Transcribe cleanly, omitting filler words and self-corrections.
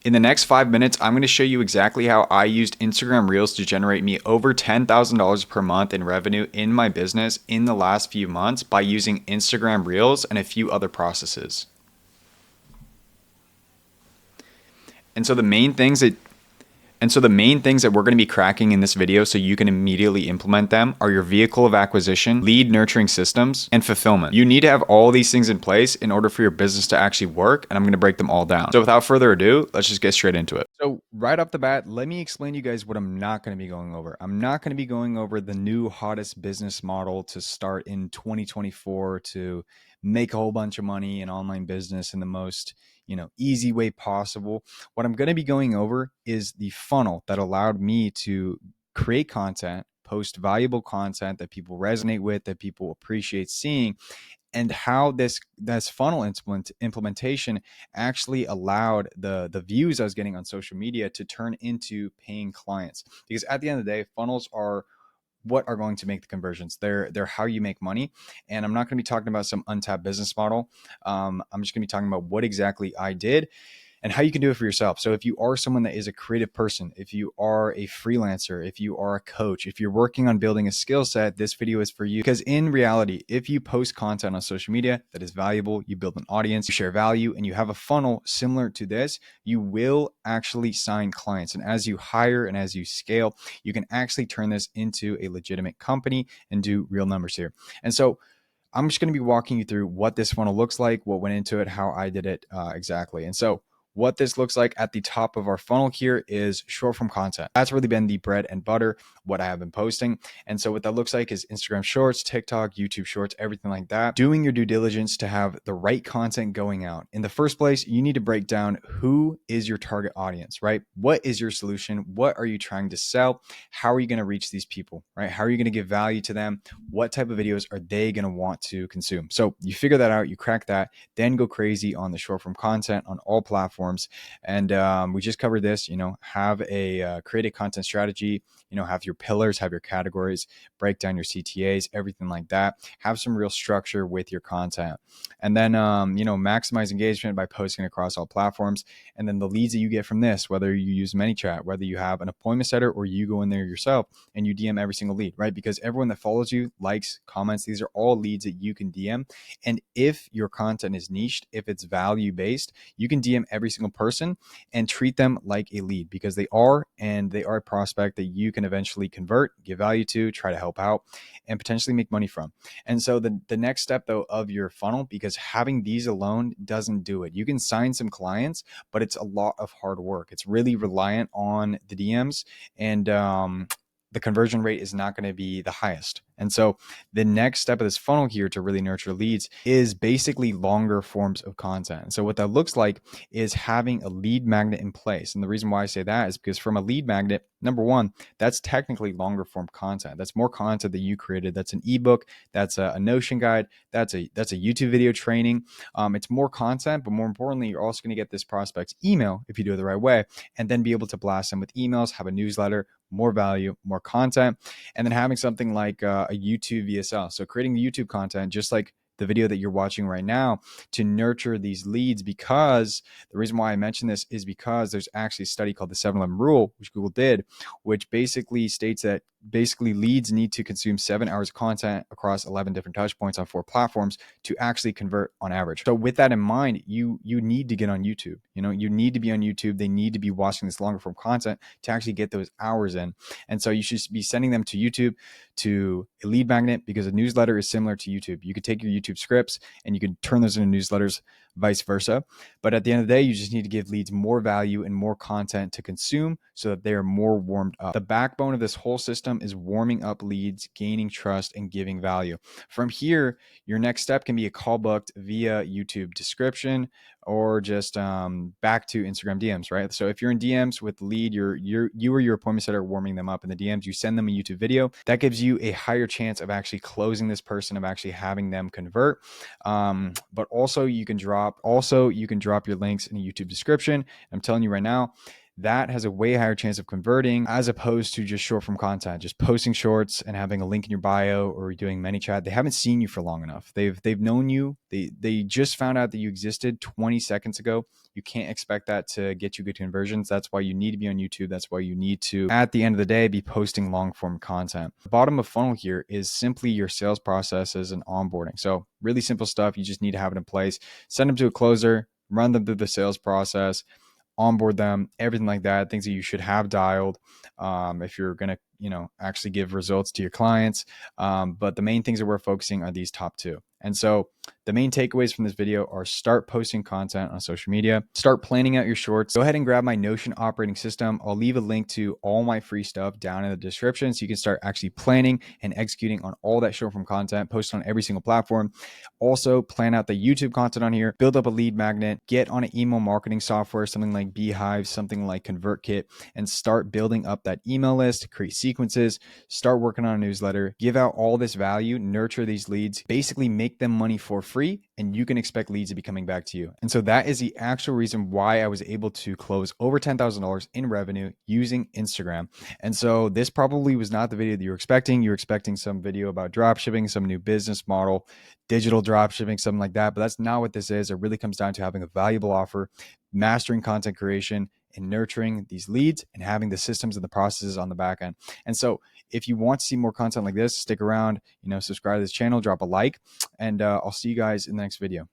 In the next 5 minutes, I'm going to show you exactly how I used Instagram Reels to generate me over $10,000 per month in revenue in my business in the last few months by using Instagram Reels and a few other processes. And so the main things that we're going to be cracking in this video so you can immediately implement them are your vehicle of acquisition, lead nurturing systems, and fulfillment. You need to have all these things in place in order for your business to actually work, and I'm going to break them all down. So without further ado, let's just get straight into it. So right off the bat, let me explain to you guys what I'm not going to be going over. I'm not going to be going over the new hottest business model to start in 2024 to make a whole bunch of money in online business in the most easy way possible. What I'm going to be going over is the funnel that allowed me to create content, post valuable content that people resonate with, that people appreciate seeing, and how this funnel implementation actually allowed the views I was getting on social media to turn into paying clients. Because at the end of the day, funnels are what are going to make the conversions. They're how you make money. And I'm not going to be talking about some untapped business model. I'm just going to be talking about what exactly I did and how you can do it for yourself. So if you are someone that is a creative person, if you are a freelancer, if you are a coach, if you're working on building a skill set, this video is for you. Because in reality, if you post content on social media that is valuable, you build an audience, you share value, and you have a funnel similar to this, you will actually sign clients. And as you hire and as you scale, you can actually turn this into a legitimate company and do real numbers here. And so I'm just going to be walking you through what this funnel looks like, what went into it, how I did it exactly. And so what this looks like at the top of our funnel here is short form content. That's really been the bread and butter, what I have been posting. And so what that looks like is Instagram Shorts, TikTok, YouTube Shorts, everything like that. Doing your due diligence to have the right content going out. In the first place, you need to break down who is your target audience, right? What is your solution? What are you trying to sell? How are you going to reach these people, right? How are you going to give value to them? What type of videos are they going to want to consume? So you figure that out, you crack that, then go crazy on the short form content on all platforms. And we just covered this, have a creative content strategy, have your pillars, have your categories, break down your CTAs, everything like that. Have some real structure with your content. And then, maximize engagement by posting across all platforms. And then the leads that you get from this, whether you use ManyChat, whether you have an appointment setter or you go in there yourself and you DM every single lead, right? Because everyone that follows you, likes, comments, these are all leads that you can DM. And if your content is niched, if it's value based, you can DM every single person and treat them like a lead because they are a prospect that you can eventually convert, give value to, try to help out, and potentially make money from. And so the next step though of your funnel, because having these alone doesn't do it. You can sign some clients, but it's a lot of hard work. It's really reliant on the DMs, and the conversion rate is not going to be the highest. And so the next step of this funnel here to really nurture leads is basically longer forms of content. And so what that looks like is having a lead magnet in place. And the reason why I say that is because from a lead magnet, number one, that's technically longer form content. That's more content that you created. That's an ebook. That's a Notion guide. That's a YouTube video training. It's more content, but more importantly, you're also going to get this prospect's email if you do it the right way, and then be able to blast them with emails, have a newsletter, more value, more content, and then having something like a YouTube VSL. So creating the YouTube content, just like the video that you're watching right now, to nurture these leads. Because the reason why I mention this is because there's actually a study called the 7-11 rule, which Google did, which basically states that leads need to consume 7 hours of content across 11 different touch points on 4 platforms to actually convert on average. So with that in mind, you need to get on YouTube. You need to be on YouTube. They need to be watching this longer form content to actually get those hours in. And so you should be sending them to YouTube, to a lead magnet, because a newsletter is similar to YouTube. You could take your YouTube scripts and you can turn those into newsletters, vice versa. But at the end of the day, you just need to give leads more value and more content to consume so that they are more warmed up. The backbone of this whole system is warming up leads, gaining trust, and giving value. From here, your next step can be a call booked via YouTube description or just back to Instagram DMs, right? So if you're in DMs with the lead, you or your appointment setter warming them up in the DMs, you send them a YouTube video. That gives you a higher chance of actually closing this person, of actually having them convert. But also you can drop your links in the YouTube description. I'm telling you right now, that has a way higher chance of converting as opposed to just short form content, just posting shorts and having a link in your bio or doing ManyChat. They haven't seen you for long enough. They've known you. They just found out that you existed 20 seconds ago. You can't expect that to get you good conversions. That's why you need to be on YouTube. That's why you need to, at the end of the day, be posting long form content. The bottom of funnel here is simply your sales processes and onboarding. So really simple stuff. You just need to have it in place. Send them to a closer, run them through the sales process, onboard them, everything like that, things that you should have dialed if you're going to, actually give results to your clients. But the main things that we're focusing are these top two. And so the main takeaways from this video are: start posting content on social media, start planning out your shorts. Go ahead and grab my Notion operating system. I'll leave a link to all my free stuff down in the description so you can start actually planning and executing on all that short form content, post on every single platform. Also plan out the YouTube content on here, build up a lead magnet, get on an email marketing software, something like Beehive, something like ConvertKit, and start building up that email list, create sequences, start working on a newsletter, give out all this value, nurture these leads, basically make them money for free, and you can expect leads to be coming back to you. And so that is the actual reason why I was able to close over $10,000 in revenue using Instagram. And so this probably was not the video that you were expecting. You were expecting some video about dropshipping, some new business model, digital dropshipping, something like that. But that's not what this is. It really comes down to having a valuable offer, mastering content creation, and nurturing these leads and having the systems and the processes on the back end. And so if you want to see more content like this, stick around, subscribe to this channel, drop a like, and I'll see you guys in the next video.